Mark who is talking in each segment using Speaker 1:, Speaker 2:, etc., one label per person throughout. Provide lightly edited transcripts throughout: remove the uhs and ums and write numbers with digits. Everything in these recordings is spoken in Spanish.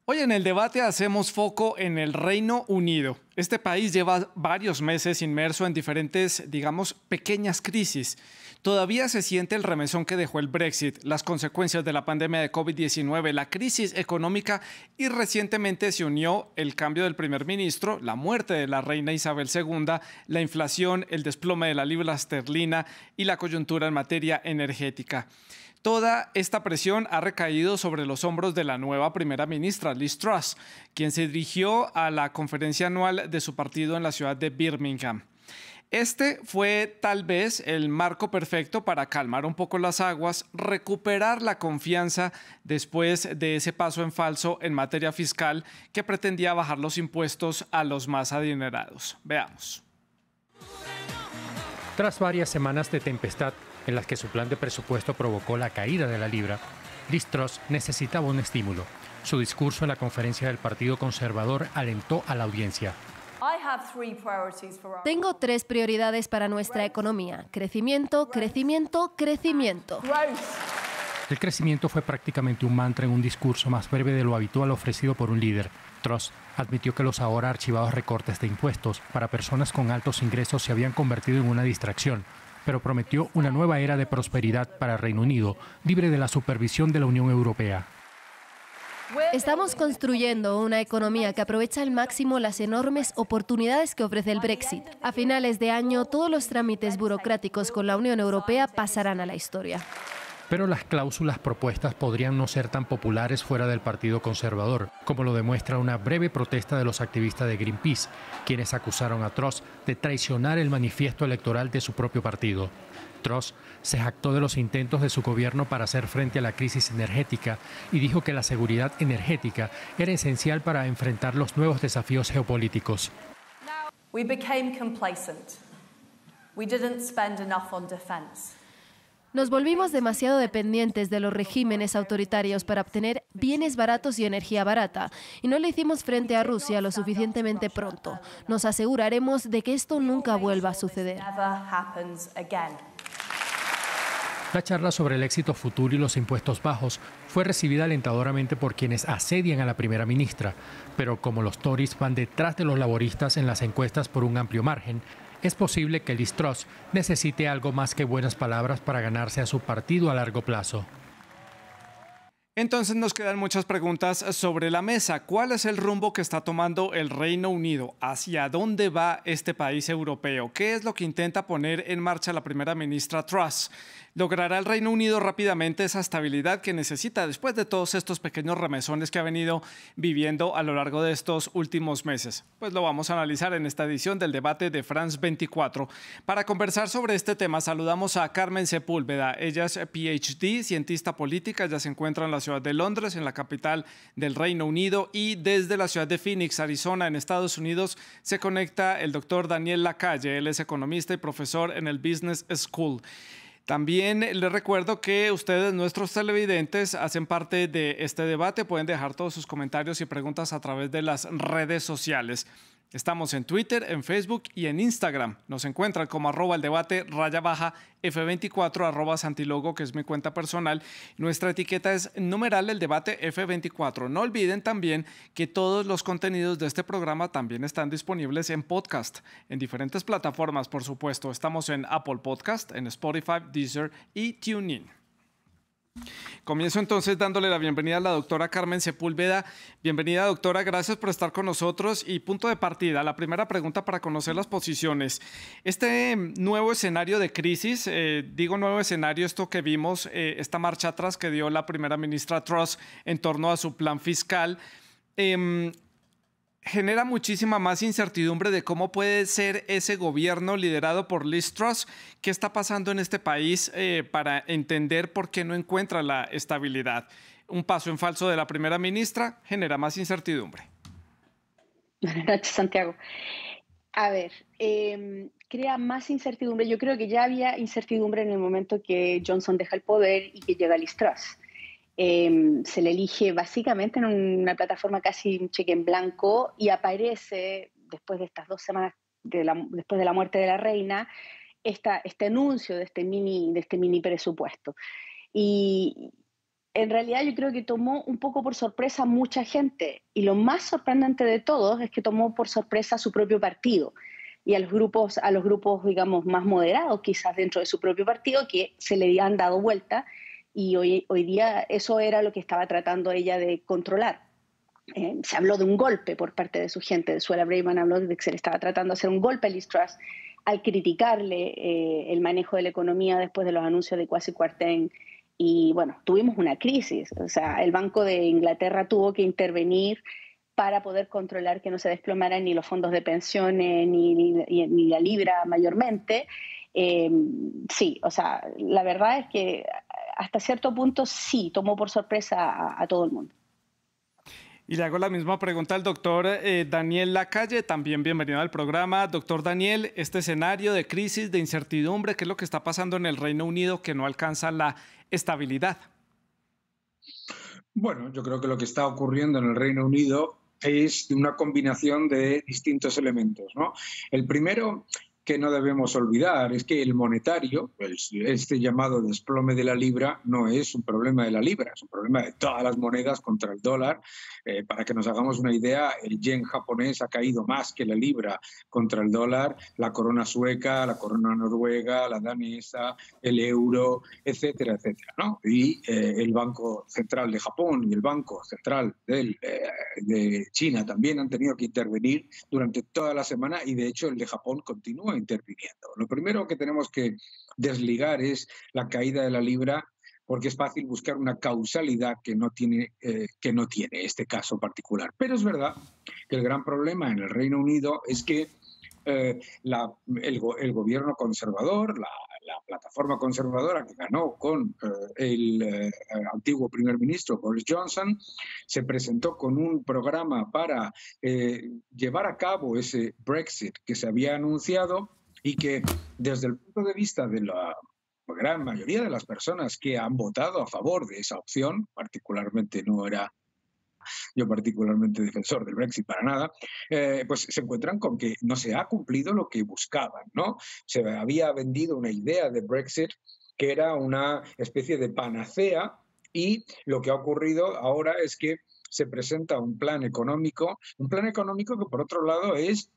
Speaker 1: Hoy en el debate hacemos foco en el Reino Unido. Este país lleva varios meses inmerso en diferentes, digamos, pequeñas crisis. Todavía se siente el remesón que dejó el Brexit, las consecuencias de la pandemia de COVID-19, la crisis económica y recientemente se unió el cambio del primer ministro, la muerte de la reina Isabel II, la inflación, el desplome de la libra esterlina y la coyuntura en materia energética. Toda esta presión ha recaído sobre los hombros de la nueva primera ministra, Liz Truss, quien se dirigió a la conferencia anual de su partido en la ciudad de Birmingham. Este fue tal vez el marco perfecto para calmar un poco las aguas, recuperar la confianza después de ese paso en falso en materia fiscal que pretendía bajar los impuestos a los más adinerados. Veamos.
Speaker 2: Tras varias semanas de tempestad en las que su plan de presupuesto provocó la caída de la libra, Liz Truss necesitaba un estímulo. Su discurso en la conferencia del Partido Conservador alentó a la audiencia.
Speaker 3: Tengo 3 prioridades para nuestra economía: crecimiento, crecimiento, crecimiento.
Speaker 2: El crecimiento fue prácticamente un mantra en un discurso más breve de lo habitual ofrecido por un líder. Truss admitió que los ahora archivados recortes de impuestos para personas con altos ingresos se habían convertido en una distracción, pero prometió una nueva era de prosperidad para el Reino Unido, libre de la supervisión de la Unión Europea.
Speaker 3: Estamos construyendo una economía que aprovecha al máximo las enormes oportunidades que ofrece el Brexit. A finales de año, todos los trámites burocráticos con la Unión Europea pasarán a la historia.
Speaker 2: Pero las cláusulas propuestas podrían no ser tan populares fuera del Partido Conservador, como lo demuestra una breve protesta de los activistas de Greenpeace, quienes acusaron a Truss de traicionar el manifiesto electoral de su propio partido. Truss se jactó de los intentos de su gobierno para hacer frente a la crisis energética y dijo que la seguridad energética era esencial para enfrentar los nuevos desafíos geopolíticos.
Speaker 4: We became complacent. We didn't spend enough on defense.
Speaker 3: Nos volvimos demasiado dependientes de los regímenes autoritarios para obtener bienes baratos y energía barata, y no le hicimos frente a Rusia lo suficientemente pronto. Nos aseguraremos de que esto nunca vuelva a suceder.
Speaker 2: La charla sobre el éxito futuro y los impuestos bajos fue recibida alentadoramente por quienes asedian a la primera ministra, pero como los Tories van detrás de los laboristas en las encuestas por un amplio margen, es posible que Liz Truss necesite algo más que buenas palabras para ganarse a su partido a largo plazo.
Speaker 1: Entonces nos quedan muchas preguntas sobre la mesa. ¿Cuál es el rumbo que está tomando el Reino Unido? ¿Hacia dónde va este país europeo? ¿Qué es lo que intenta poner en marcha la primera ministra Truss? ¿Logrará el Reino Unido rápidamente esa estabilidad que necesita después de todos estos pequeños remesones que ha venido viviendo a lo largo de estos últimos meses? Pues lo vamos a analizar en esta edición del debate de France 24. Para conversar sobre este tema saludamos a Carmen Sepúlveda. Ella es PhD, cientista política, ya se encuentra en la ciudad de Londres, en la capital del Reino Unido, y desde la ciudad de Phoenix, Arizona, en Estados Unidos, se conecta el doctor Daniel Lacalle. Él es economista y profesor en el Business School. También les recuerdo que ustedes, nuestros televidentes, hacen parte de este debate. Pueden dejar todos sus comentarios y preguntas a través de las redes sociales. Estamos en Twitter, en Facebook y en Instagram. Nos encuentran como @el_debate F24, @santilogo, que es mi cuenta personal. Nuestra etiqueta es numeral el debate F24. No olviden también que todos los contenidos de este programa también están disponibles en podcast, en diferentes plataformas, por supuesto. Estamos en Apple Podcast, en Spotify, Deezer y TuneIn. Comienzo entonces dándole la bienvenida a la doctora Carmen Sepúlveda. Bienvenida, doctora, gracias por estar con nosotros. Y punto de partida, la primera pregunta para conocer las posiciones. Este nuevo escenario de crisis, digo nuevo escenario, esto que vimos, esta marcha atrás que dio la primera ministra Truss en torno a su plan fiscal, genera muchísima más incertidumbre de cómo puede ser ese gobierno liderado por Liz Truss. ¿Qué está pasando en este país para entender por qué no encuentra la estabilidad? Un paso en falso de la primera ministra genera más incertidumbre.
Speaker 5: Buenas noches, Santiago. A ver, crea más incertidumbre. Yo creo que ya había incertidumbre en el momento que Johnson deja el poder y que llega Liz Truss. Se le elige básicamente en una plataforma casi un cheque en blanco y aparece, después de estas 2 semanas después de la muerte de la reina, este anuncio de este mini presupuesto. Y en realidad yo creo que tomó un poco por sorpresa a mucha gente, y lo más sorprendente de todos es que tomó por sorpresa a su propio partido y a los grupos, digamos, más moderados quizás dentro de su propio partido, que se le han dado vuelta, y hoy día eso era lo que estaba tratando ella de controlar. Se habló de un golpe por parte de su gente. Suella Braverman habló de que se le estaba tratando de hacer un golpe a Liz Truss al criticarle el manejo de la economía después de los anuncios de Kwasi Kwarteng. Y bueno, tuvimos una crisis. O sea, el Banco de Inglaterra tuvo que intervenir para poder controlar que no se desplomaran ni los fondos de pensiones ni la libra mayormente. Sí, o sea, la verdad es que hasta cierto punto sí tomó por sorpresa a todo el mundo.
Speaker 1: Y le hago la misma pregunta al doctor Daniel Lacalle, también bienvenido al programa. Doctor Daniel, este escenario de crisis, de incertidumbre, ¿qué es lo que está pasando en el Reino Unido que no alcanza la estabilidad?
Speaker 6: Bueno, yo creo que lo que está ocurriendo en el Reino Unido es una combinación de distintos elementos, ¿no? El primero que no debemos olvidar es que el monetario, este llamado desplome de la libra, no es un problema de la libra, es un problema de todas las monedas contra el dólar. Para que nos hagamos una idea, el yen japonés ha caído más que la libra contra el dólar, la corona sueca, la corona noruega, la danesa, el euro, etcétera, etcétera, ¿no? Y el Banco Central de Japón y el Banco Central de China también han tenido que intervenir durante toda la semana, y de hecho el de Japón continúa interviniendo. Lo primero que tenemos que desligar es la caída de la libra, porque es fácil buscar una causalidad que no tiene este caso particular. Pero es verdad que el gran problema en el Reino Unido es que el gobierno conservador, la plataforma conservadora que ganó con el antiguo primer ministro Boris Johnson, se presentó con un programa para llevar a cabo ese Brexit que se había anunciado, y que desde el punto de vista de la gran mayoría de las personas que han votado a favor de esa opción, particularmente no era yo particularmente defensor del Brexit para nada, pues se encuentran con que no se ha cumplido lo que buscaban, ¿no? Se había vendido una idea de Brexit que era una especie de panacea, y lo que ha ocurrido ahora es que se presenta un plan económico que por otro lado es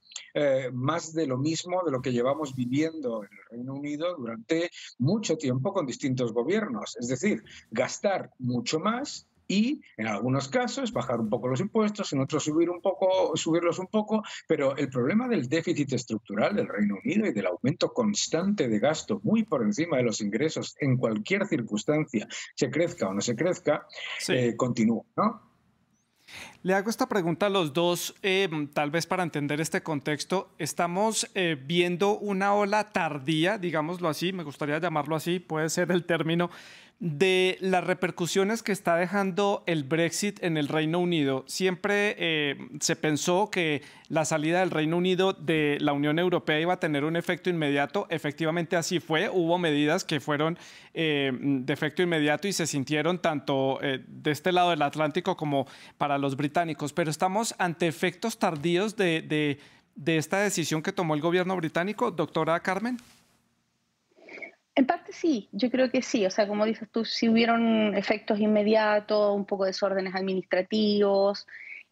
Speaker 6: más de lo mismo de lo que llevamos viviendo en el Reino Unido durante mucho tiempo con distintos gobiernos, es decir, gastar mucho más y en algunos casos bajar un poco los impuestos, en otros subirlos un poco, pero el problema del déficit estructural del Reino Unido y del aumento constante de gasto muy por encima de los ingresos en cualquier circunstancia, se crezca o no se crezca, sí, continúa, ¿no?
Speaker 1: Le hago esta pregunta a los dos, tal vez para entender este contexto. Estamos viendo una ola tardía, digámoslo así, me gustaría llamarlo así, puede ser el término, de las repercusiones que está dejando el Brexit en el Reino Unido. Siempre se pensó que la salida del Reino Unido de la Unión Europea iba a tener un efecto inmediato. Efectivamente así fue. Hubo medidas que fueron de efecto inmediato y se sintieron tanto de este lado del Atlántico como para los británicos. Pero estamos ante efectos tardíos de esta decisión que tomó el gobierno británico, doctora Carmen.
Speaker 5: En parte sí, yo creo que sí. O sea, como dices tú, sí hubieron efectos inmediatos, un poco de desórdenes administrativos.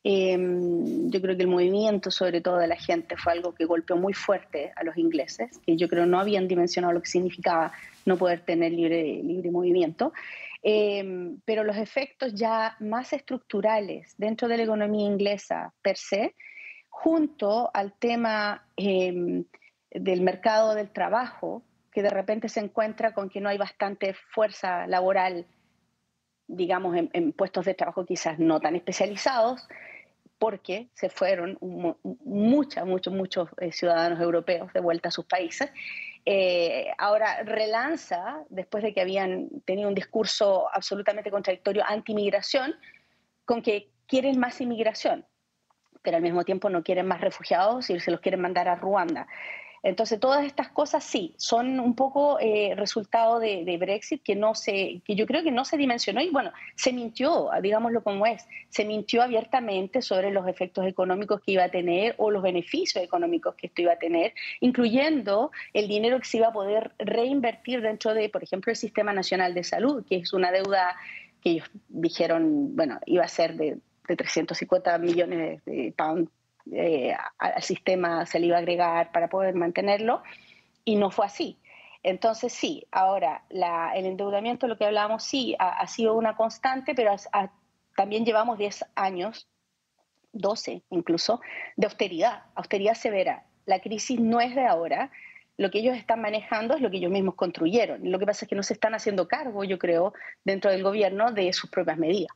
Speaker 5: Yo creo que el movimiento, sobre todo de la gente, fue algo que golpeó muy fuerte a los ingleses, que yo creo no habían dimensionado lo que significaba no poder tener libre movimiento. Pero los efectos ya más estructurales dentro de la economía inglesa per se, junto al tema del mercado del trabajo, que de repente se encuentra con que no hay bastante fuerza laboral, digamos, en puestos de trabajo quizás no tan especializados, porque se fueron muchos ciudadanos europeos de vuelta a sus países. Ahora relanza, después de que habían tenido un discurso absolutamente contradictorio anti-inmigración, con que quieren más inmigración, pero al mismo tiempo no quieren más refugiados y se los quieren mandar a Ruanda. Entonces, todas estas cosas sí, son un poco resultado de Brexit que yo creo que no se dimensionó, y bueno, se mintió, digámoslo como es, se mintió abiertamente sobre los efectos económicos que iba a tener o los beneficios económicos que esto iba a tener, incluyendo el dinero que se iba a poder reinvertir dentro de, por ejemplo, el Sistema Nacional de Salud, que es una deuda que ellos dijeron, bueno, iba a ser de 350 millones de pounds al sistema, se le iba a agregar para poder mantenerlo, y no fue así. Entonces sí, ahora el endeudamiento, lo que hablábamos, sí, ha sido una constante, pero también llevamos 10 años, 12 incluso, de austeridad severa. La crisis no es de ahora. Lo que ellos están manejando es lo que ellos mismos construyeron. Lo que pasa es que no se están haciendo cargo, yo creo, dentro del gobierno de sus propias medidas.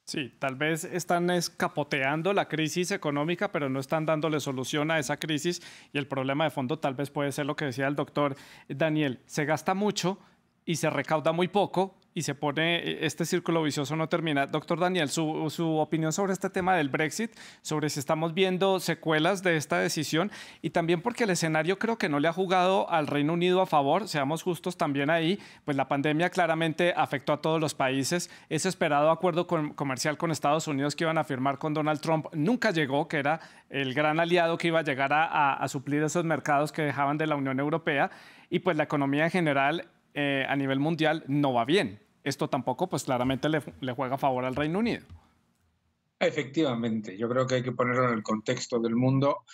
Speaker 1: Sí, tal vez están escapoteando la crisis económica, pero no están dándole solución a esa crisis, y el problema de fondo tal vez puede ser lo que decía el doctor Daniel: se gasta mucho y se recauda muy poco, y se pone, este círculo vicioso no termina. Doctor Daniel, su opinión sobre este tema del Brexit, sobre si estamos viendo secuelas de esta decisión, y también porque el escenario creo que no le ha jugado al Reino Unido a favor, seamos justos también ahí, pues la pandemia claramente afectó a todos los países. Ese esperado acuerdo comercial con Estados Unidos que iban a firmar con Donald Trump nunca llegó, que era el gran aliado que iba a llegar a suplir esos mercados que dejaban de la Unión Europea, y pues la economía en general a nivel mundial no va bien. Esto tampoco, pues claramente le juega a favor al Reino Unido.
Speaker 6: Efectivamente, yo creo que hay que ponerlo en el contexto del mundo.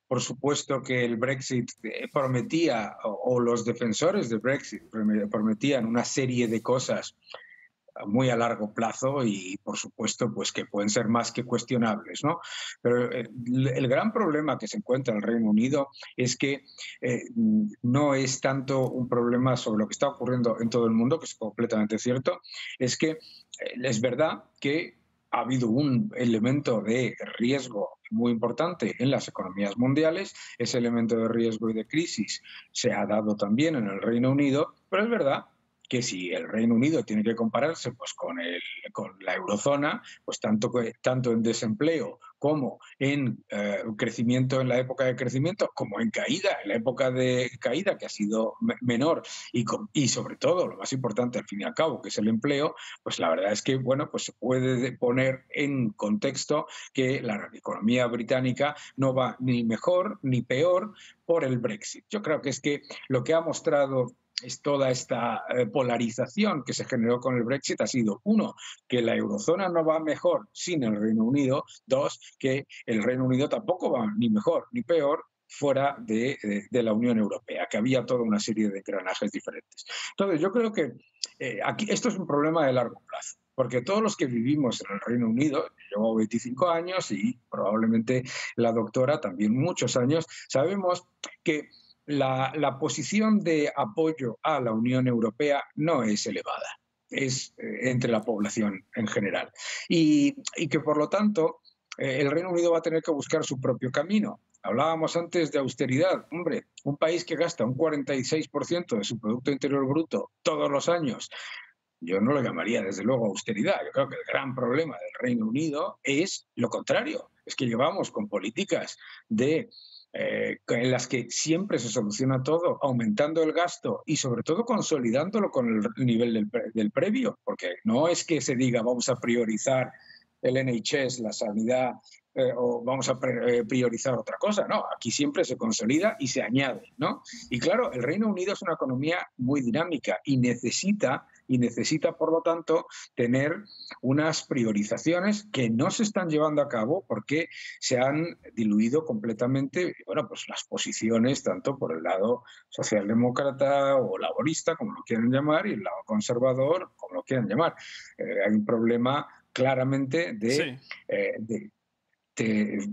Speaker 6: Por supuesto que el Brexit prometía, o los defensores del Brexit prometían una serie de cosas muy a largo plazo, y por supuesto pues que pueden ser más que cuestionables, ¿no? Pero el gran problema que se encuentra el Reino Unido es que no es tanto un problema sobre lo que está ocurriendo en todo el mundo, que es completamente cierto, es que es verdad que ha habido un elemento de riesgo muy importante en las economías mundiales. Ese elemento de riesgo y de crisis se ha dado también en el Reino Unido, pero es verdad que si el Reino Unido tiene que compararse pues, con la eurozona, pues tanto en desempleo como en crecimiento, en la época de crecimiento, como en caída, en la época de caída, que ha sido menor, y sobre todo, lo más importante al fin y al cabo, que es el empleo, pues la verdad es que bueno, pues se puede poner en contexto que la economía británica no va ni mejor ni peor por el Brexit. Yo creo que es que lo que ha mostrado es toda esta polarización que se generó con el Brexit ha sido, uno, que la eurozona no va mejor sin el Reino Unido; dos, que el Reino Unido tampoco va ni mejor ni peor fuera de la Unión Europea, que había toda una serie de engranajes diferentes. Entonces, yo creo que aquí esto es un problema de largo plazo, porque todos los que vivimos en el Reino Unido, llevo 25 años y probablemente la doctora también muchos años, sabemos que la posición de apoyo a la Unión Europea no es elevada, es entre la población en general. Y que por lo tanto el Reino Unido va a tener que buscar su propio camino. Hablábamos antes de austeridad. Hombre, un país que gasta un 46% de su Producto Interior Bruto todos los años, yo no lo llamaría desde luego austeridad. Yo creo que el gran problema del Reino Unido es lo contrario. Es que llevamos con políticas en las que siempre se soluciona todo aumentando el gasto y sobre todo consolidándolo con el nivel del previo, porque no es que se diga vamos a priorizar el NHS, la sanidad, o vamos a priorizar otra cosa. No, aquí siempre se consolida y se añade, ¿no? Y claro, el Reino Unido es una economía muy dinámica y necesita, por lo tanto, tener unas priorizaciones que no se están llevando a cabo porque se han diluido completamente, bueno, pues las posiciones tanto por el lado socialdemócrata o laborista, como lo quieran llamar, y el lado conservador, como lo quieran llamar. Hay un problema claramente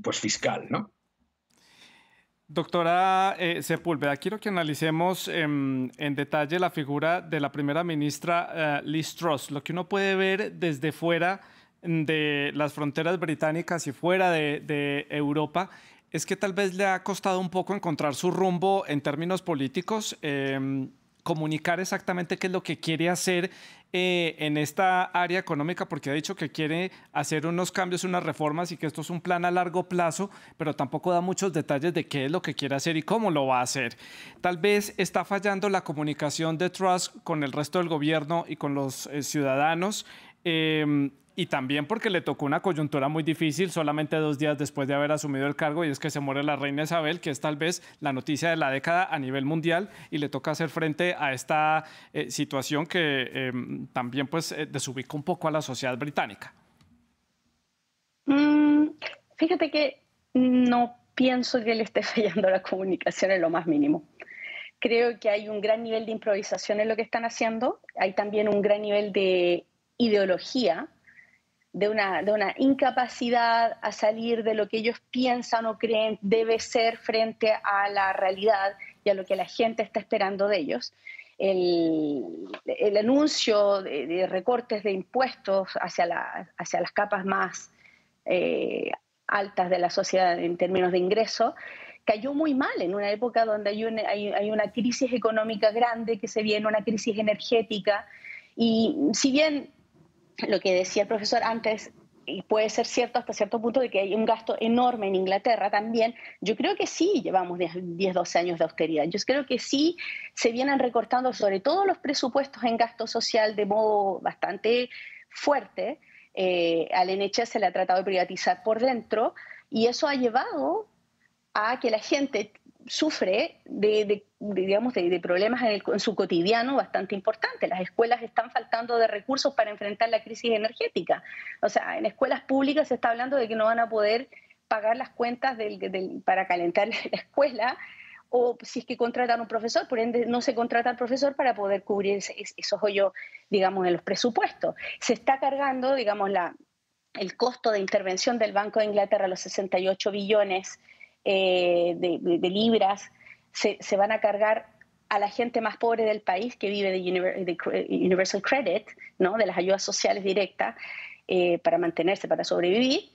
Speaker 6: pues fiscal, ¿no?
Speaker 1: Doctora Sepúlveda, quiero que analicemos en detalle la figura de la primera ministra Liz Truss. Lo que uno puede ver desde fuera de las fronteras británicas y fuera de Europa es que tal vez le ha costado un poco encontrar su rumbo en términos políticos, comunicar exactamente qué es lo que quiere hacer en esta área económica, porque ha dicho que quiere hacer unos cambios, unas reformas, y que esto es un plan a largo plazo, pero tampoco da muchos detalles de qué es lo que quiere hacer y cómo lo va a hacer. Tal vez está fallando la comunicación de Truss con el resto del gobierno y con los ciudadanos. Y también porque le tocó una coyuntura muy difícil solamente 2 días después de haber asumido el cargo, y es que se muere la reina Isabel, que es tal vez la noticia de la década a nivel mundial, y le toca hacer frente a esta situación que también pues, desubica un poco a la sociedad británica.
Speaker 5: Fíjate que no pienso que le esté fallando la comunicación en lo más mínimo. Creo que hay un gran nivel de improvisación en lo que están haciendo, hay también un gran nivel de ideología, de una incapacidad a salir de lo que ellos piensan o creen debe ser frente a la realidad y a lo que la gente está esperando de ellos. El anuncio de recortes de impuestos hacia las capas más altas de la sociedad en términos de ingreso cayó muy mal en una época donde hay una crisis económica grande que se viene, una crisis energética, y si bien lo que decía el profesor antes, y puede ser cierto hasta cierto punto, de que hay un gasto enorme en Inglaterra también, yo creo que sí llevamos 10, 12 años de austeridad. Yo creo que sí se vienen recortando sobre todo los presupuestos en gasto social de modo bastante fuerte. Al NHS se le ha tratado de privatizar por dentro, y eso ha llevado a que la gente sufre de problemas en su cotidiano bastante importantes. Las escuelas están faltando de recursos para enfrentar la crisis energética. O sea, en escuelas públicas se está hablando de que no van a poder pagar las cuentas para calentar la escuela, o si es que contratan un profesor, por ende no se contrata al profesor para poder cubrir esos hoyos, digamos, en los presupuestos. Se está cargando, digamos, el costo de intervención del Banco de Inglaterra, los 68 billones de libras, se van a cargar a la gente más pobre del país, que vive de Universal Credit, ¿no?, de las ayudas sociales directas para mantenerse, para sobrevivir.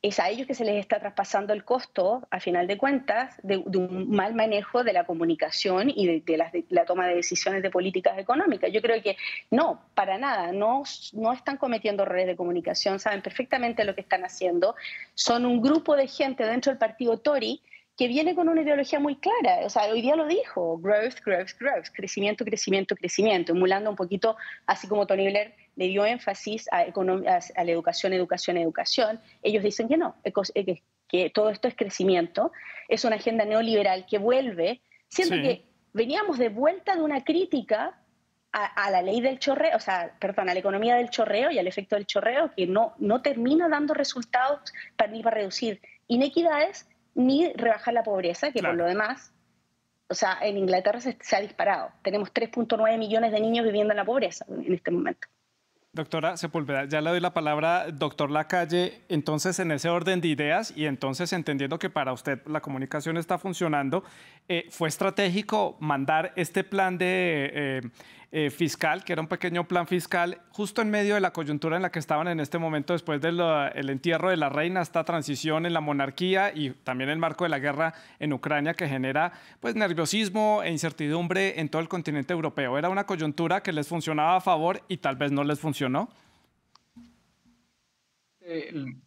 Speaker 5: Es a ellos que se les está traspasando el costo, a final de cuentas, de un mal manejo de la comunicación y de la toma de decisiones de políticas económicas. Yo creo que no, para nada, no están cometiendo errores de comunicación, saben perfectamente lo que están haciendo. Son un grupo de gente dentro del partido Tory que viene con una ideología muy clara. O sea, hoy día lo dijo, growth, growth, growth, crecimiento, crecimiento, crecimiento, emulando un poquito, así como Tony Blair le dio énfasis a la educación, educación, educación. Ellos dicen que no, que todo esto es crecimiento, es una agenda neoliberal que vuelve, siendo que veníamos de vuelta de una crítica a la ley del chorreo, o sea, perdón, a la economía del chorreo y al efecto del chorreo, que no termina dando resultados ni para reducir inequidades, ni rebajar la pobreza, que por lo demás, o sea, en Inglaterra se ha disparado. Tenemos 3.9 millones de niños viviendo en la pobreza en este momento.
Speaker 1: Doctora Sepúlveda, ya le doy la palabra, doctor Lacalle. Entonces, en ese orden de ideas y entonces entendiendo que para usted la comunicación está funcionando, ¿fue estratégico mandar este plan de fiscal, que era un pequeño plan fiscal, justo en medio de la coyuntura en la que estaban en este momento después del entierro de la reina, esta transición en la monarquía y también el marco de la guerra en Ucrania que genera pues nerviosismo e incertidumbre en todo el continente europeo? ¿Era una coyuntura que les funcionaba a favor y tal vez no les funcionó?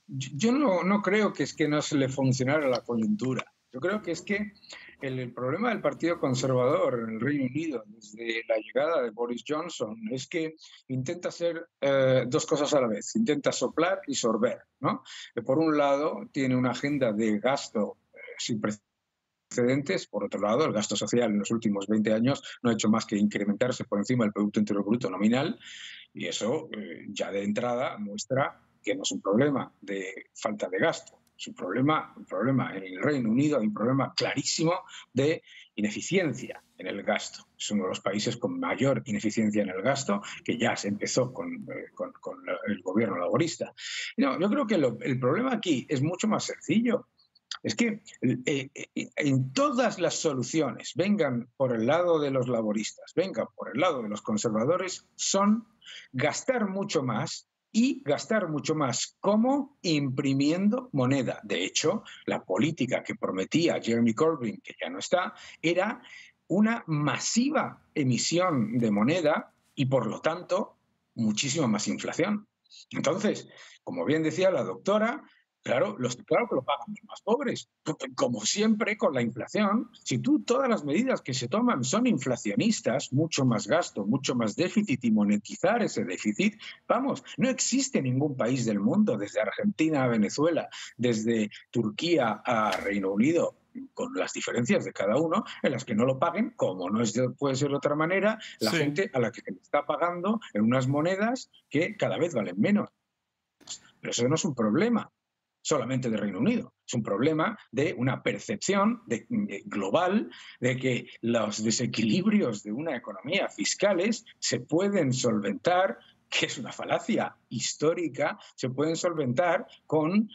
Speaker 6: Yo no creo que es que no se le funcionara la coyuntura. Yo creo que es que el problema del Partido Conservador en el Reino Unido desde la llegada de Boris Johnson es que intenta hacer dos cosas a la vez. Intenta soplar y sorber, ¿no? Por un lado, tiene una agenda de gasto sin precedentes. Por otro lado, el gasto social en los últimos 20 años no ha hecho más que incrementarse por encima del Producto Interior Bruto nominal, y eso ya de entrada muestra que no es un problema de falta de gasto. Es un problema en el Reino Unido, hay un problema clarísimo de ineficiencia en el gasto. Es uno de los países con mayor ineficiencia en el gasto, que ya se empezó con el gobierno laborista. No, yo creo que el problema aquí es mucho más sencillo. Es que en todas las soluciones, vengan por el lado de los laboristas, vengan por el lado de los conservadores, son gastar mucho más. Y gastar mucho más. ¿Cómo? Imprimiendo moneda. De hecho, la política que prometía Jeremy Corbyn, que ya no está, era una masiva emisión de moneda y, por lo tanto, muchísima más inflación. Entonces, como bien decía la doctora, Claro, claro que lo pagan los más pobres. Como siempre, con la inflación, si tú todas las medidas que se toman son inflacionistas, mucho más gasto, mucho más déficit y monetizar ese déficit, vamos, no existe ningún país del mundo, desde Argentina a Venezuela, desde Turquía a Reino Unido, con las diferencias de cada uno, en las que no lo paguen, como no puede ser de otra manera, la gente a la que se le está pagando en unas monedas que cada vez valen menos. Pero eso no es un problema solamente de Reino Unido. Es un problema de una percepción global de que los desequilibrios de una economía fiscales se pueden solventar, que es una falacia histórica, se pueden solventar con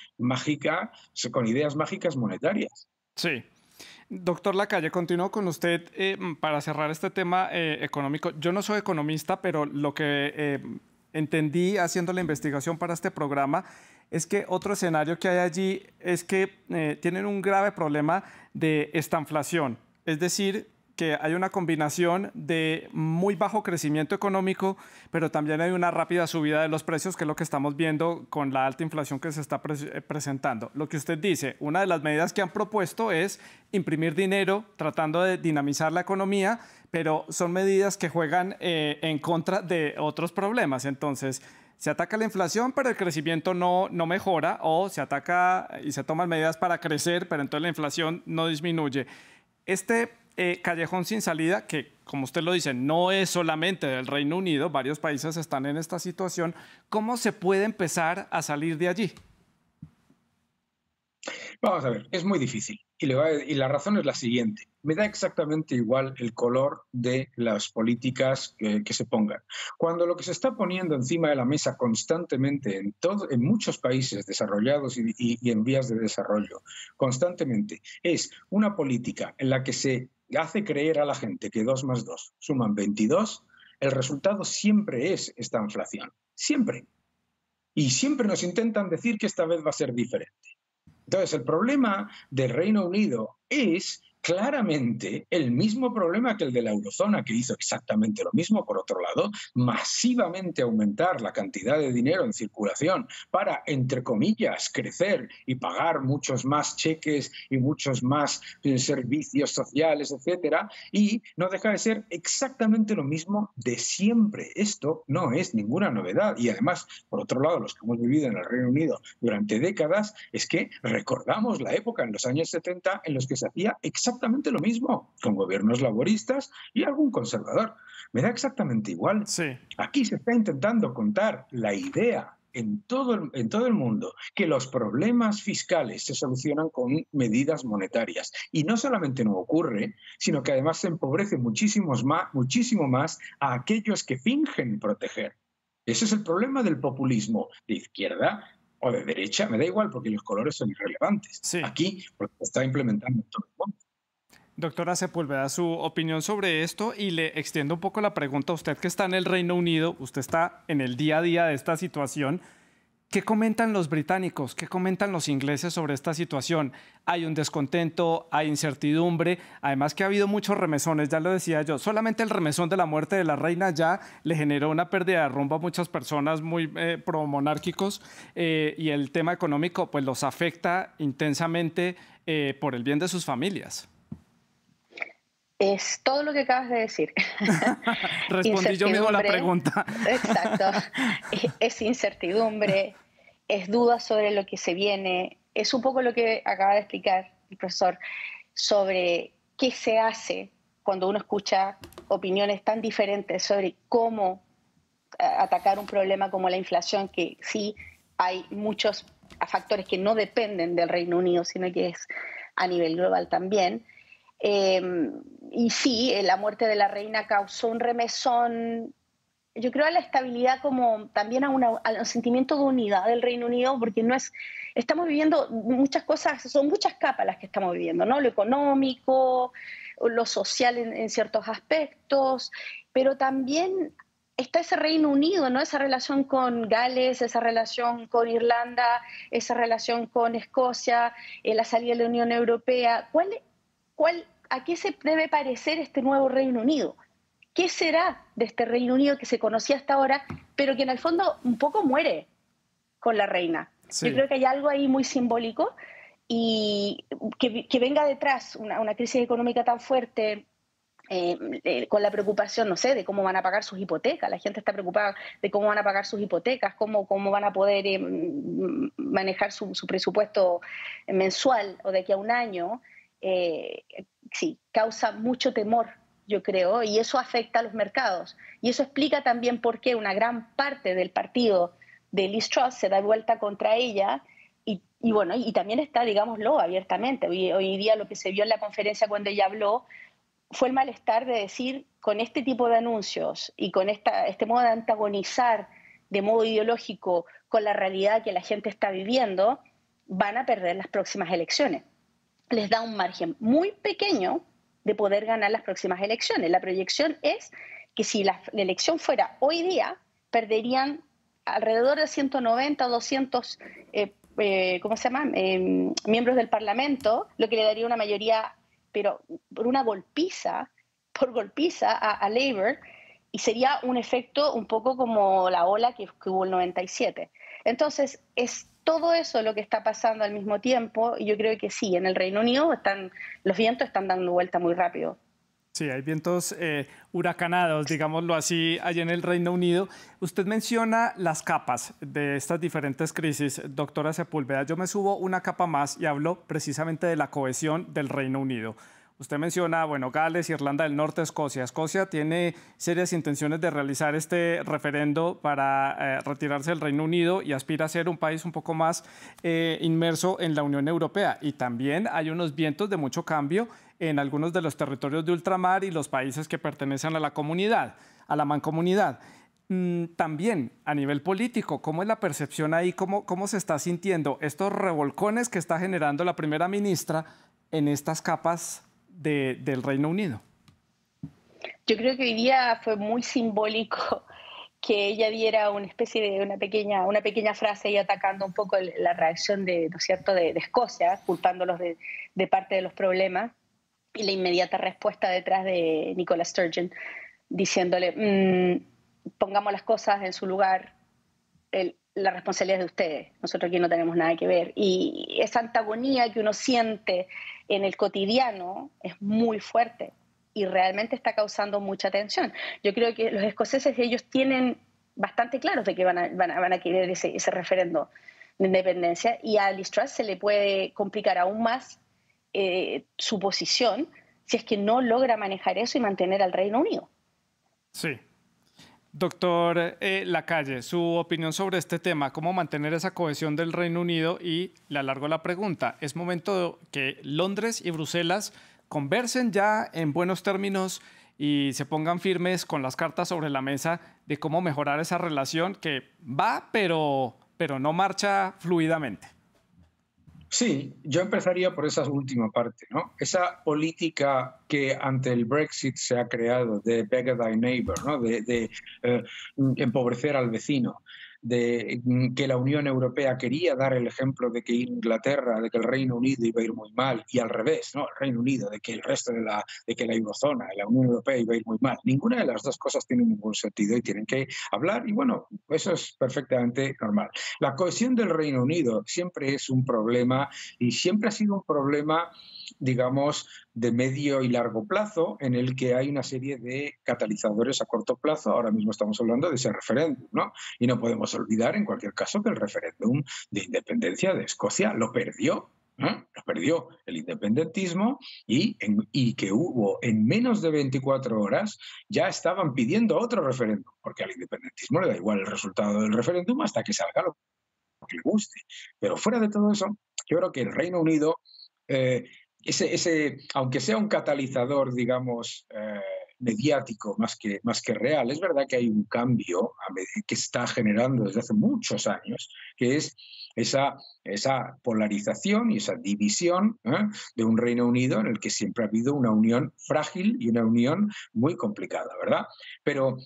Speaker 6: ideas mágicas monetarias.
Speaker 1: Sí. Doctor Lacalle, continúo con usted para cerrar este tema económico. Yo no soy economista, pero lo que entendí haciendo la investigación para este programa es que otro escenario que hay allí es que tienen un grave problema de estanflación, es decir, que hay una combinación de muy bajo crecimiento económico, pero también hay una rápida subida de los precios, que es lo que estamos viendo con la alta inflación que se está presentando. Lo que usted dice, una de las medidas que han propuesto es imprimir dinero, tratando de dinamizar la economía, pero son medidas que juegan en contra de otros problemas. Entonces, se ataca la inflación, pero el crecimiento no mejora, o se ataca y se toman medidas para crecer, pero entonces la inflación no disminuye. Callejón sin salida, que como usted lo dice, no es solamente del Reino Unido, varios países están en esta situación, ¿cómo se puede empezar a salir de allí?
Speaker 6: Vamos a ver, es muy difícil y la razón es la siguiente. Me da exactamente igual el color de las políticas que se pongan. Cuando lo que se está poniendo encima de la mesa constantemente en muchos países desarrollados y en vías de desarrollo, constantemente, es una política en la que se hace creer a la gente que 2 más 2 suman 22, el resultado siempre es esta inflación. Siempre. Y siempre nos intentan decir que esta vez va a ser diferente. Entonces, el problema del Reino Unido es claramente el mismo problema que el de la eurozona, que hizo exactamente lo mismo, por otro lado, masivamente aumentar la cantidad de dinero en circulación para, entre comillas, crecer y pagar muchos más cheques y muchos más servicios sociales, etcétera, y no deja de ser exactamente lo mismo de siempre. Esto no es ninguna novedad. Y además, por otro lado, los que hemos vivido en el Reino Unido durante décadas, es que recordamos la época en los años 70 en los que se hacía exactamente lo mismo, con gobiernos laboristas y algún conservador. Me da exactamente igual.
Speaker 1: Sí.
Speaker 6: Aquí se está intentando contar la idea en todo el mundo que los problemas fiscales se solucionan con medidas monetarias. Y no solamente no ocurre, sino que además se empobrece muchísimo más a aquellos que fingen proteger. Ese es el problema del populismo de izquierda o de derecha, me da igual porque los colores son irrelevantes.
Speaker 1: Sí.
Speaker 6: Aquí porque se está implementando en todo el mundo.
Speaker 1: Doctora Sepúlveda, su opinión sobre esto, y le extiendo un poco la pregunta a usted que está en el Reino Unido, usted está en el día a día de esta situación. ¿Qué comentan los británicos? ¿Qué comentan los ingleses sobre esta situación? Hay un descontento, hay incertidumbre, además que ha habido muchos remesones, ya lo decía yo. Solamente el remesón de la muerte de la reina ya le generó una pérdida de rumbo a muchas personas muy promonárquicos, y el tema económico pues los afecta intensamente por el bien de sus familias.
Speaker 5: Es todo lo que acabas de decir.
Speaker 1: Respondí yo mismo la pregunta.
Speaker 5: Exacto. Es incertidumbre, es duda sobre lo que se viene. Es un poco lo que acaba de explicar el profesor sobre qué se hace cuando uno escucha opiniones tan diferentes sobre cómo atacar un problema como la inflación, que sí hay muchos factores que no dependen del Reino Unido, sino que es a nivel global también. Y sí, la muerte de la reina causó un remesón, yo creo, a la estabilidad, como también a un sentimiento de unidad del Reino Unido, porque estamos viviendo muchas cosas, son muchas capas las que estamos viviendo, ¿no? Lo económico, lo social en ciertos aspectos, pero también está ese Reino Unido, ¿no? Esa relación con Gales, esa relación con Irlanda, esa relación con Escocia, la salida de la Unión Europea. ¿A qué se debe parecer este nuevo Reino Unido? ¿Qué será de este Reino Unido que se conocía hasta ahora, pero que en el fondo un poco muere con la reina?
Speaker 1: Sí.
Speaker 5: Yo creo que hay algo ahí muy simbólico y que venga detrás una crisis económica tan fuerte, con la preocupación, no sé, de cómo van a pagar sus hipotecas. La gente está preocupada de cómo van a pagar sus hipotecas, cómo van a poder manejar su presupuesto mensual o de aquí a un año. Sí, causa mucho temor, yo creo, y eso afecta a los mercados. Y eso explica también por qué una gran parte del partido de Liz Truss se da vuelta contra ella. Y bueno, y también está, digámoslo abiertamente, hoy día lo que se vio en la conferencia cuando ella habló fue el malestar de decir, con este tipo de anuncios y con este modo de antagonizar de modo ideológico con la realidad que la gente está viviendo, van a perder las próximas elecciones. Les da un margen muy pequeño de poder ganar las próximas elecciones. La proyección es que si la elección fuera hoy día, perderían alrededor de 190 o 200 miembros del Parlamento, lo que le daría una mayoría, pero por una golpiza, a Labour, y sería un efecto un poco como la ola que hubo el 97. Entonces, es todo eso lo que está pasando al mismo tiempo, y yo creo que sí, en el Reino Unido los vientos están dando vuelta muy rápido.
Speaker 1: Sí, hay vientos huracanados, digámoslo así, allá en el Reino Unido. Usted menciona las capas de estas diferentes crisis, doctora Sepúlveda. Yo me subo una capa más y hablo precisamente de la cohesión del Reino Unido. Usted menciona, bueno, Gales, Irlanda del Norte, Escocia. Escocia tiene serias intenciones de realizar este referendo para retirarse del Reino Unido y aspira a ser un país un poco más inmerso en la Unión Europea. Y también hay unos vientos de mucho cambio en algunos de los territorios de ultramar y los países que pertenecen a la comunidad, a la mancomunidad. También a nivel político, ¿cómo es la percepción ahí? ¿Cómo se está sintiendo estos revolcones que está generando la primera ministra en estas capas del Reino Unido?
Speaker 5: Yo creo que hoy día fue muy simbólico que ella diera una especie de una pequeña frase y atacando un poco la reacción ¿no es cierto?, de Escocia, culpándolos de parte de los problemas, y la inmediata respuesta detrás de Nicola Sturgeon, diciéndole, pongamos las cosas en su lugar, la responsabilidad es de ustedes, nosotros aquí no tenemos nada que ver. Y esa antagonía que uno siente en el cotidiano es muy fuerte y realmente está causando mucha tensión. Yo creo que los escoceses, ellos tienen bastante claros de que van a querer ese referendo de independencia, y a Liz Truss se le puede complicar aún más su posición si es que no logra manejar eso y mantener al Reino Unido.
Speaker 1: Sí. Doctor Lacalle, su opinión sobre este tema, cómo mantener esa cohesión del Reino Unido, y le alargo la pregunta. ¿Es momento que Londres y Bruselas conversen ya en buenos términos y se pongan firmes con las cartas sobre la mesa de cómo mejorar esa relación que va, pero no marcha fluidamente?
Speaker 6: Sí, yo empezaría por esa última parte, ¿no? Esa política que ante el Brexit se ha creado de beggar thy neighbor, ¿no? De empobrecer al vecino, de que la Unión Europea quería dar el ejemplo de que Inglaterra, de que el Reino Unido iba a ir muy mal, y al revés, ¿no? El Reino Unido, de que el resto de que la eurozona, la Unión Europea iba a ir muy mal. Ninguna de las dos cosas tiene ningún sentido y tienen que hablar, y bueno, eso es perfectamente normal. La cohesión del Reino Unido siempre es un problema, y siempre ha sido un problema, digamos, de medio y largo plazo, en el que hay una serie de catalizadores a corto plazo. Ahora mismo estamos hablando de ese referéndum, ¿no? Y no podemos olvidar, en cualquier caso, que el referéndum de independencia de Escocia lo perdió. Lo perdió el independentismo, y que hubo en menos de 24 horas ya estaban pidiendo otro referéndum, porque al independentismo le da igual el resultado del referéndum hasta que salga lo que le guste. Pero fuera de todo eso, yo creo que el Reino Unido, aunque sea un catalizador, digamos, mediático más que real, es verdad que hay un cambio que está generando desde hace muchos años, que es esa polarización y esa división de un Reino Unido en el que siempre ha habido una unión frágil y una unión muy complicada, ¿verdad? Pero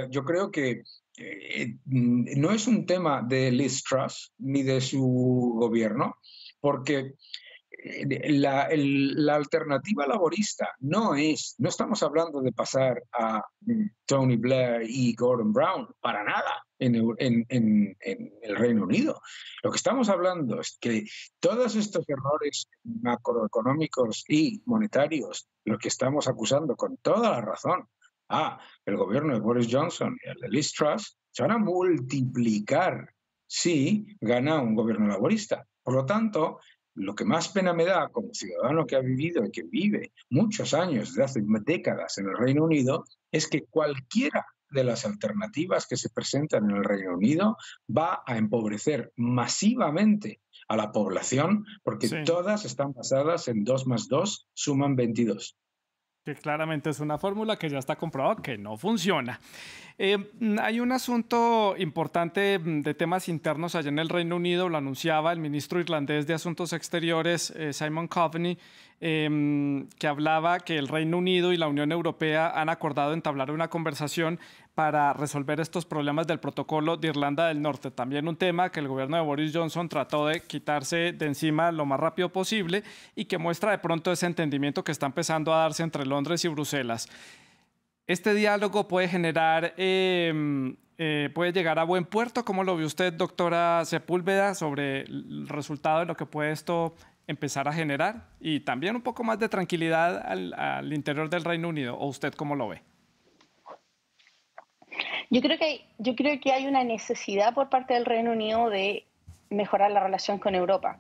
Speaker 6: yo creo que no es un tema de Liz Truss ni de su gobierno, porque la alternativa laborista no estamos hablando de pasar a Tony Blair y Gordon Brown, para nada, en el Reino Unido. Lo que estamos hablando es que todos estos errores macroeconómicos y monetarios, los que estamos acusando con toda la razón el gobierno de Boris Johnson y el de Liz Truss, se van a multiplicar si gana un gobierno laborista. Por lo tanto, lo que más pena me da como ciudadano que ha vivido y que vive muchos años, desde hace décadas en el Reino Unido, es que cualquiera de las alternativas que se presentan en el Reino Unido va a empobrecer masivamente a la población, porque todas están basadas en 2 más 2 suman 22.
Speaker 1: Que claramente es una fórmula que ya está comprobado que no funciona. Hay un asunto importante de temas internos allá en el Reino Unido, lo anunciaba el ministro irlandés de Asuntos Exteriores, Simon Coveney, que hablaba que el Reino Unido y la Unión Europea han acordado entablar una conversación para resolver estos problemas del protocolo de Irlanda del Norte. También un tema que el gobierno de Boris Johnson trató de quitarse de encima lo más rápido posible y que muestra de pronto ese entendimiento que está empezando a darse entre Londres y Bruselas. ¿Este diálogo puede generar, puede llegar a buen puerto? ¿Cómo lo ve usted, doctora Sepúlveda, sobre el resultado de lo que puede esto empezar a generar? Y también un poco más de tranquilidad al interior del Reino Unido. ¿O usted cómo lo ve?
Speaker 5: Yo creo que hay una necesidad por parte del Reino Unido de mejorar la relación con Europa.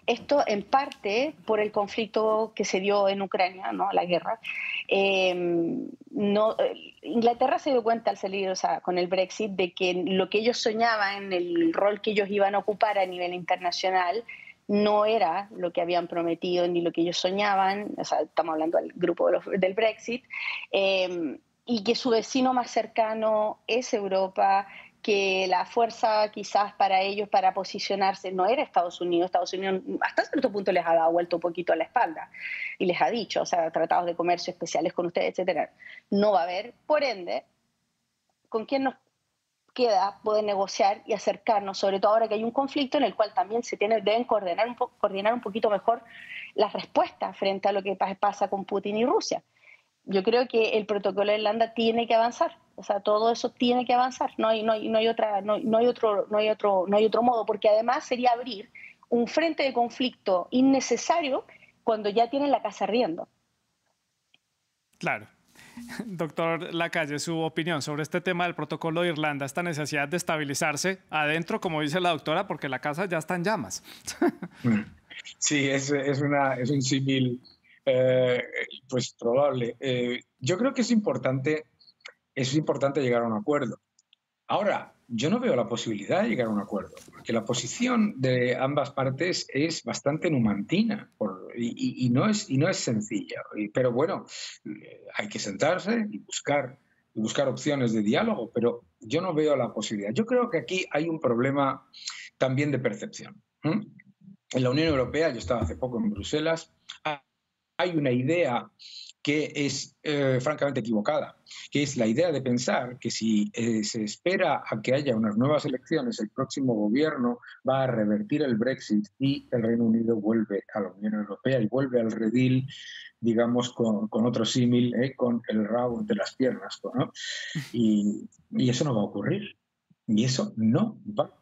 Speaker 5: Esto en parte por el conflicto que se dio en Ucrania, ¿no? La guerra. Inglaterra se dio cuenta al salir, con el Brexit, de que lo que ellos soñaban, el rol que ellos iban a ocupar a nivel internacional, no era lo que habían prometido ni lo que ellos soñaban. Estamos hablando del grupo del Brexit. Y que su vecino más cercano es Europa, que la fuerza quizás para ellos para posicionarse no era Estados Unidos. Estados Unidos hasta cierto punto les ha dado vuelto un poquito a la espalda y les ha dicho, tratados de comercio especiales con ustedes, etcétera, no va a haber. Por ende, ¿con quién nos queda poder negociar y acercarnos? Sobre todo ahora que hay un conflicto en el cual también deben coordinar un poquito mejor las respuestas frente a lo que pasa con Putin y Rusia. Yo creo que el protocolo de Irlanda tiene que avanzar, todo eso tiene que avanzar, no hay otro modo, porque además sería abrir un frente de conflicto innecesario cuando ya tienen la casa ardiendo.
Speaker 1: Claro. Doctor Lacalle, su opinión sobre este tema del protocolo de Irlanda, esta necesidad de estabilizarse adentro, como dice la doctora, porque la casa ya está en llamas.
Speaker 6: Sí, es un símil pues probable. Yo creo que es importante llegar a un acuerdo. Ahora, yo no veo la posibilidad de llegar a un acuerdo, porque la posición de ambas partes es bastante numantina y no es sencilla. Pero bueno, hay que sentarse y buscar opciones de diálogo, pero yo no veo la posibilidad. Yo creo que aquí hay un problema también de percepción. En la Unión Europea, yo estaba hace poco en Bruselas, hay una idea que es francamente equivocada, que es la idea de pensar que si se espera a que haya unas nuevas elecciones, el próximo gobierno va a revertir el Brexit y el Reino Unido vuelve a la Unión Europea y vuelve al redil, digamos, con otro símil, con el rabo entre las piernas, ¿no? Y eso no va a ocurrir. Y eso no va a ocurrir.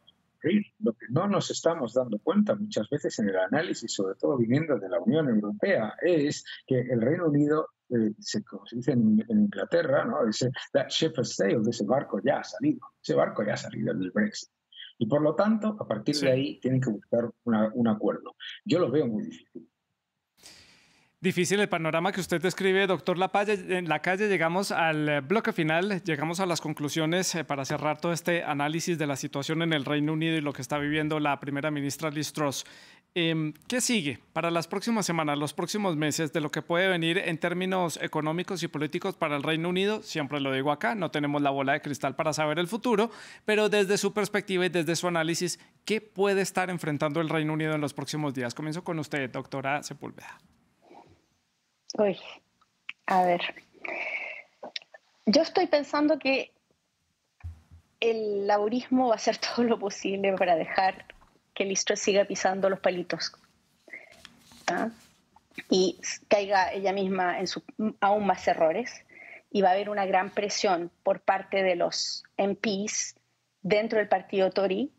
Speaker 6: Lo que no nos estamos dando cuenta muchas veces en el análisis, sobre todo viniendo de la Unión Europea, es que el Reino Unido, como se dice en Inglaterra, ¿no? That ship has sailed, ese barco ya ha salido del Brexit. Y por lo tanto, a partir de ahí tienen que buscar un acuerdo. Yo lo veo muy difícil.
Speaker 1: Difícil el panorama que usted describe, doctor Lacalle. En la calle llegamos al bloque final, llegamos a las conclusiones para cerrar todo este análisis de la situación en el Reino Unido y lo que está viviendo la primera ministra Liz Truss. ¿Qué sigue para las próximas semanas, los próximos meses, de lo que puede venir en términos económicos y políticos para el Reino Unido? Siempre lo digo acá, no tenemos la bola de cristal para saber el futuro, pero desde su perspectiva y desde su análisis, ¿qué puede estar enfrentando el Reino Unido en los próximos días? Comienzo con usted, doctora Sepúlveda.
Speaker 5: A ver, yo estoy pensando que el laborismo va a hacer todo lo posible para dejar que Liz Truss siga pisando los palitos. y caiga ella misma en aún más errores, y va a haber una gran presión por parte de los MPs dentro del partido Tory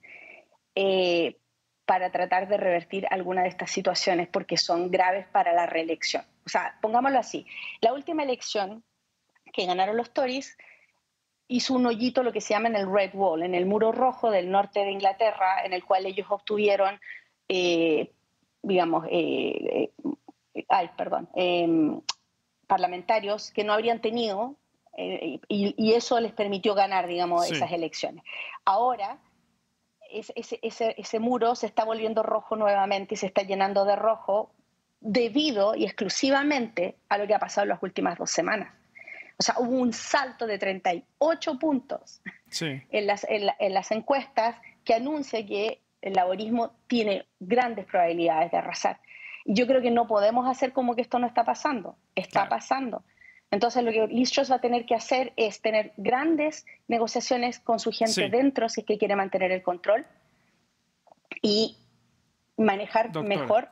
Speaker 5: para tratar de revertir alguna de estas situaciones porque son graves para la reelección. O sea, pongámoslo así, la última elección que ganaron los Tories hizo un hoyito, lo que se llama en el Red Wall, en el muro rojo del norte de Inglaterra, en el cual ellos obtuvieron, parlamentarios que no habrían tenido, y eso les permitió ganar, digamos, esas elecciones. Ahora, ese muro se está volviendo rojo nuevamente y se está llenando de rojo debido y exclusivamente a lo que ha pasado en las últimas 2 semanas. O sea, hubo un salto de 38 puntos en las encuestas que anuncia que el laborismo tiene grandes probabilidades de arrasar. Y yo creo que no podemos hacer como que esto no está pasando. Está pasando. Entonces, lo que Liz Truss va a tener que hacer es tener grandes negociaciones con su gente dentro, si es que quiere mantener el control, y manejar mejor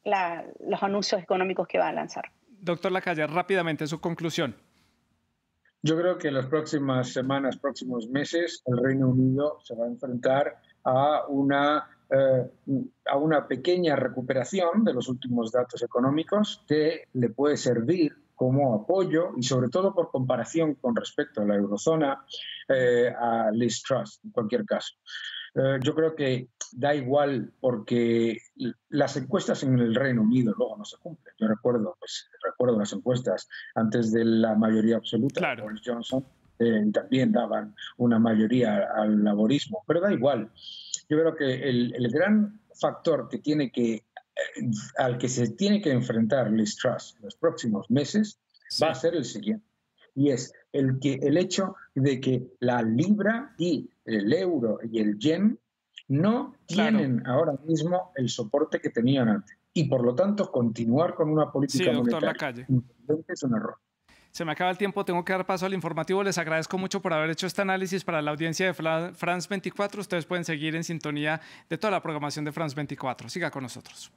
Speaker 5: los anuncios económicos que va a lanzar.
Speaker 1: Doctor Lacalle, rápidamente su conclusión.
Speaker 6: Yo creo que en las próximas semanas, próximos meses, el Reino Unido se va a enfrentar a una pequeña recuperación de los últimos datos económicos que le puede servir como apoyo y sobre todo por comparación con respecto a la eurozona a Liz Truss, en cualquier caso. Yo creo que da igual porque las encuestas en el Reino Unido luego no se cumplen. Yo recuerdo las encuestas antes de la mayoría absoluta de Boris Johnson, también daban una mayoría al laborismo, pero da igual. Yo creo que el gran factor al que se tiene que enfrentar Liz Truss en los próximos meses va a ser el siguiente. Y es el hecho de que la libra y el euro y el yen no tienen ahora mismo el soporte que tenían antes. Y por lo tanto, continuar con una política monetaria es un error.
Speaker 1: Se me acaba el tiempo, tengo que dar paso al informativo. Les agradezco mucho por haber hecho este análisis para la audiencia de France 24. Ustedes pueden seguir en sintonía de toda la programación de France 24. Siga con nosotros.